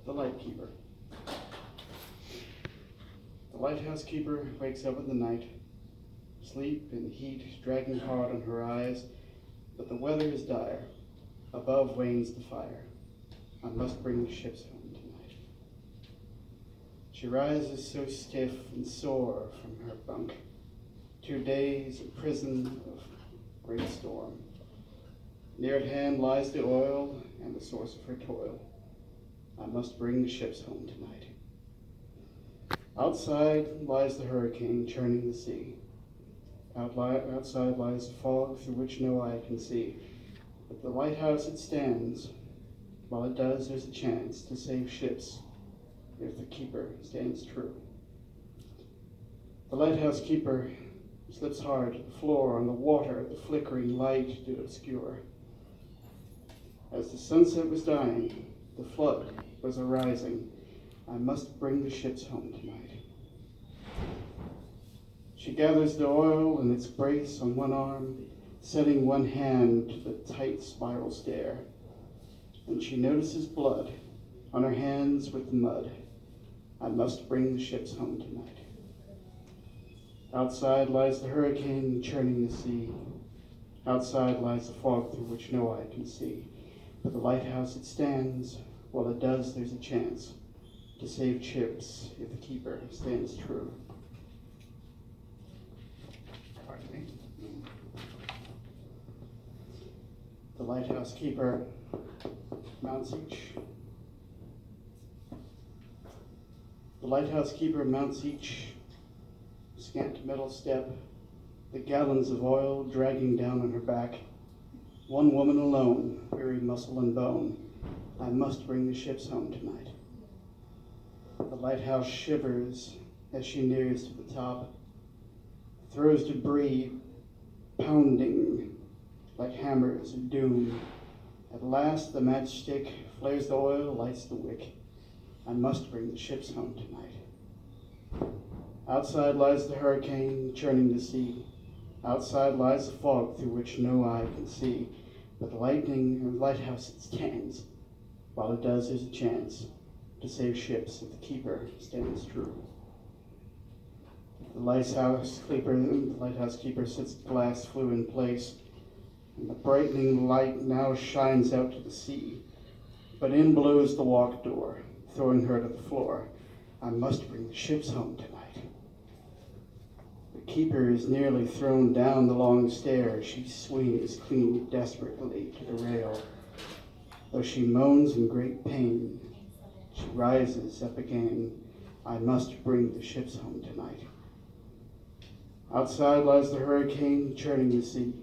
The Light Keeper. The lighthouse keeper wakes up in the night, sleep and heat dragging hard on her eyes, but the weather is dire. Above wanes the fire. I must bring the ships home tonight. She rises so stiff and sore from her bunk. 2 days of prison of great storm. Near at hand lies the oil and the source of her toil. I must bring the ships home tonight. Outside lies the hurricane churning the sea. Outside lies the fog through which no eye can see. At the lighthouse it stands. While it does, there's a chance to save ships if the keeper stands true. The lighthouse keeper slips hard to the floor on the water, the flickering light did obscure. As the sunset was dying, the flood was arising. I must bring the ships home tonight. She gathers the oil in its brace on one arm, setting one hand to the tight spiral stair, and she notices blood on her hands with the mud. I must bring the ships home tonight. Outside lies the hurricane churning the sea. Outside lies the fog through which no eye can see. But the lighthouse it stands. While it does, there's a chance to save ships if the keeper stands true. Pardon me. The lighthouse keeper mounts each. The lighthouse keeper mounts each scant metal step, the gallons of oil dragging down on her back. One woman alone, weary muscle and bone. I must bring the ships home tonight. The lighthouse shivers as she nears to the top, throws debris pounding like hammers of doom. At last the matchstick flares the oil, lights the wick. I must bring the ships home tonight. Outside lies the hurricane churning the sea. Outside lies the fog through which no eye can see. But the lighthouse it stands. While it does, there's a chance to save ships if the keeper stands true. The lighthouse keeper sits the glass flue in place, and the brightening light now shines out to the sea. But in blows the walk door, throwing her to the floor. I must bring the ships home tonight. The keeper is nearly thrown down the long stair. She swings, clinging desperately to the rail. Though she moans in great pain, she rises up again. I must bring the ships home tonight. Outside lies the hurricane churning the sea.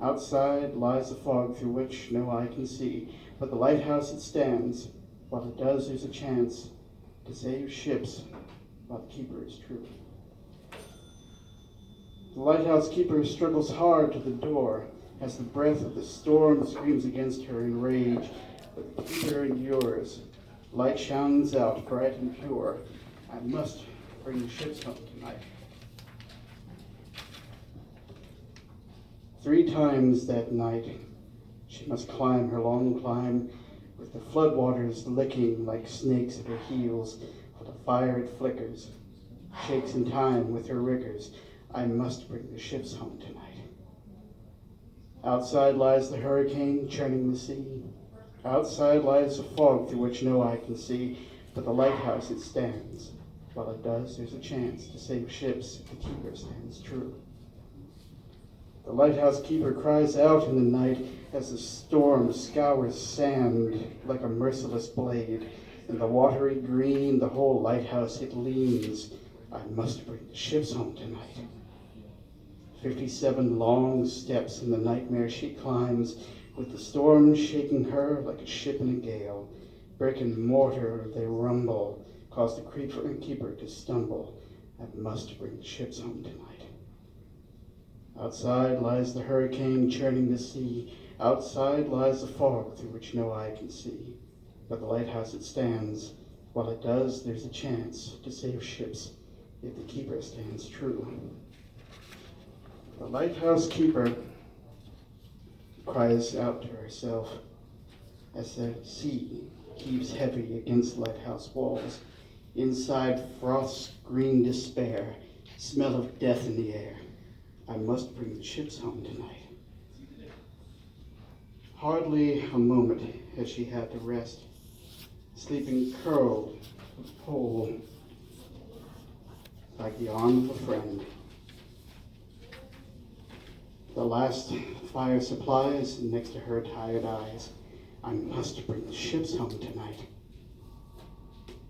Outside lies the fog through which no eye can see. But the lighthouse it stands. While it does, there's a chance to save ships while the keeper is true. The lighthouse keeper struggles hard to the door as the breath of the storm screams against her in rage. But the keeper endures. Light shines out bright and pure. I must bring the ships home tonight. 3 times that night she must climb her long climb, with the floodwaters licking like snakes at her heels. For the fire it flickers, shakes in time with her riggers. I must bring the ships home tonight. Outside lies the hurricane churning the sea. Outside lies the fog through which no eye can see. But the lighthouse it stands. While it does, there's a chance to save ships if the keeper stands true. The lighthouse keeper cries out in the night as the storm scours sand like a merciless blade. In the watery green, the whole lighthouse it leans. I must bring the ships home tonight. 57 long steps in the nightmare she climbs, with the storm shaking her like a ship in a gale. Brick and mortar they rumble, cause the keeper to stumble. I must bring the ships home tonight. Outside lies the hurricane churning the sea. Outside lies the fog through which no eye can see. But the lighthouse it stands. While it does, there's a chance to save ships if the keeper stands true. The lighthouse keeper cries out to herself as the sea heaves heavy against lighthouse walls. Inside, frost green despair, smell of death in the air. I must bring the ships home tonight. Hardly a moment has she had to rest, sleeping curled, whole, like the arm of a friend. The last fire supplies next to her tired eyes. I must bring the ships home tonight.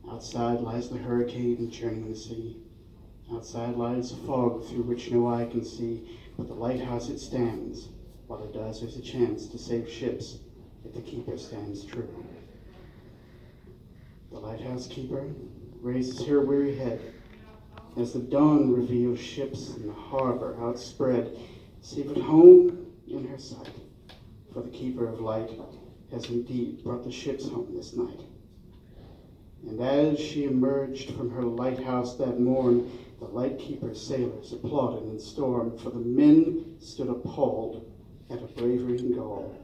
Outside lies the hurricane churning the sea. Outside lies a fog through which no eye can see, but the lighthouse it stands. While it does, there's a chance to save ships if the keeper stands true. The lighthouse keeper raises her weary head as the dawn reveals ships in the harbor outspread, safe at home in her sight. For the keeper of light has indeed brought the ships home this night. And as she emerged from her lighthouse that morn, the lightkeeper's sailors applauded in storm, for the men stood appalled at her bravery and gall,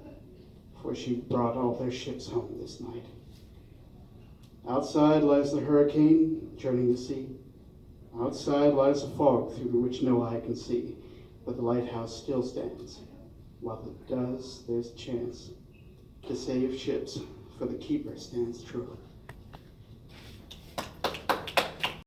for she brought all their ships home this night. Outside lies the hurricane churning the sea. Outside lies a fog through which no eye can see, but the lighthouse still stands. While it does, there's a chance to save ships, for the keeper stands true.